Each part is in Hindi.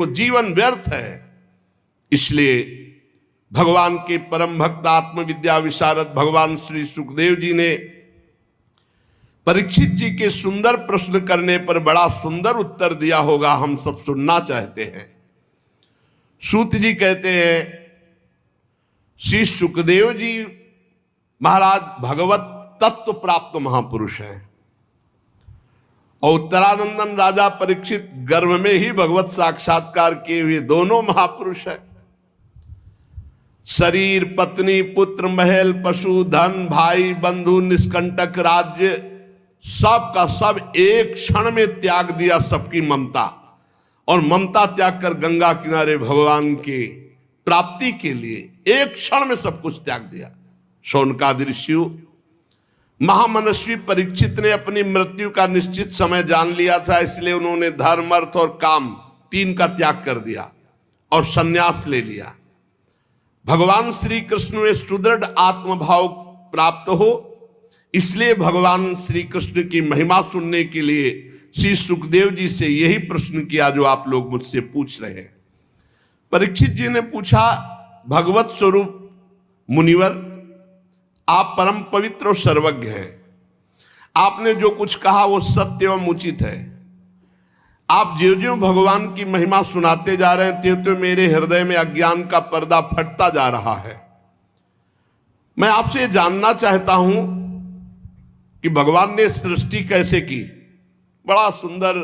तो जीवन व्यर्थ है। इसलिए भगवान के परम भक्त आत्मविद्या विशारद भगवान श्री सुखदेव जी ने परीक्षित जी के सुंदर प्रश्न करने पर बड़ा सुंदर उत्तर दिया होगा, हम सब सुनना चाहते हैं। सूत जी कहते हैं, श्री सुखदेव जी महाराज भगवत तत्व प्राप्त महापुरुष हैं और उत्तरानंदन राजा परीक्षित गर्भ में ही भगवत साक्षात्कार किए हुए दोनों महापुरुष हैं। शरीर, पत्नी, पुत्र, महल, पशु, धन, भाई, बंधु, निष्कंटक राज्य, सब का सब एक क्षण में त्याग दिया सबकी ममता, और ममता त्याग कर गंगा किनारे भगवान की प्राप्ति के लिए एक क्षण में सब कुछ त्याग दिया। शौनकादि ऋषि महामनस्वी परीक्षित ने अपनी मृत्यु का निश्चित समय जान लिया था, इसलिए उन्होंने धर्म, अर्थ और काम तीन का त्याग कर दिया और संन्यास ले लिया। भगवान श्री कृष्ण में सुदृढ़ आत्मभाव प्राप्त हो, इसलिए भगवान श्री कृष्ण की महिमा सुनने के लिए श्री सुखदेव जी से यही प्रश्न किया जो आप लोग मुझसे पूछ रहे हैं। परीक्षित जी ने पूछा, भगवत स्वरूप मुनिवर, आप परम पवित्र और सर्वज्ञ हैं। आपने जो कुछ कहा वो सत्य एवं उचित है। आप ज्यों ज्यों भगवान की महिमा सुनाते जा रहे हैं, त्यों त्यों मेरे हृदय में अज्ञान का पर्दा फटता जा रहा है। मैं आपसे जानना चाहता हूं कि भगवान ने सृष्टि कैसे की। बड़ा सुंदर,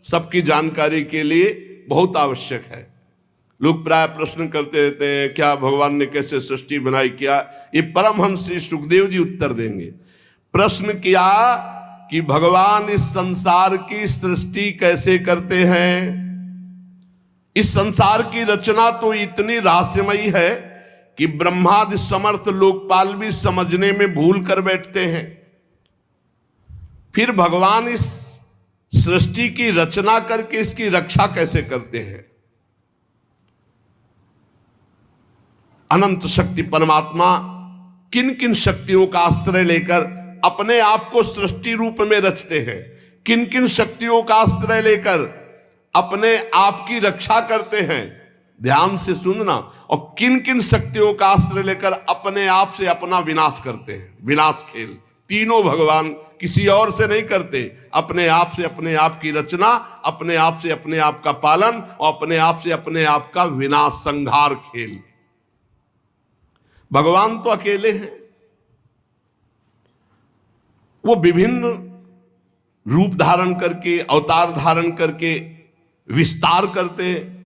सबकी जानकारी के लिए बहुत आवश्यक है। लोग प्राय प्रश्न करते रहते हैं, क्या भगवान ने कैसे सृष्टि बनाई, क्या? ये परमहंस श्री सुखदेव जी उत्तर देंगे। प्रश्न किया कि भगवान इस संसार की सृष्टि कैसे करते हैं। इस संसार की रचना तो इतनी रहस्यमयी है कि ब्रह्मादि समर्थ लोकपाल भी समझने में भूल कर बैठते हैं। फिर भगवान इस सृष्टि की रचना करके इसकी रक्षा कैसे करते हैं। अनंत शक्ति परमात्मा किन किन शक्तियों का आश्रय लेकर अपने आप को सृष्टि रूप में रचते हैं, किन किन शक्तियों का आश्रय लेकर अपने आप की रक्षा करते हैं, ध्यान से सुनना, और किन किन शक्तियों का आश्रय लेकर अपने आप से अपना विनाश करते हैं। विनाश खेल तीनों भगवान किसी और से नहीं करते, अपने आप से अपने आप की रचना, अपने आप से अपने आप का पालन और अपने आप से अपने आप का विनाश, संहार खेल। भगवान तो अकेले हैं, वो विभिन्न रूप धारण करके, अवतार धारण करके विस्तार करते हैं।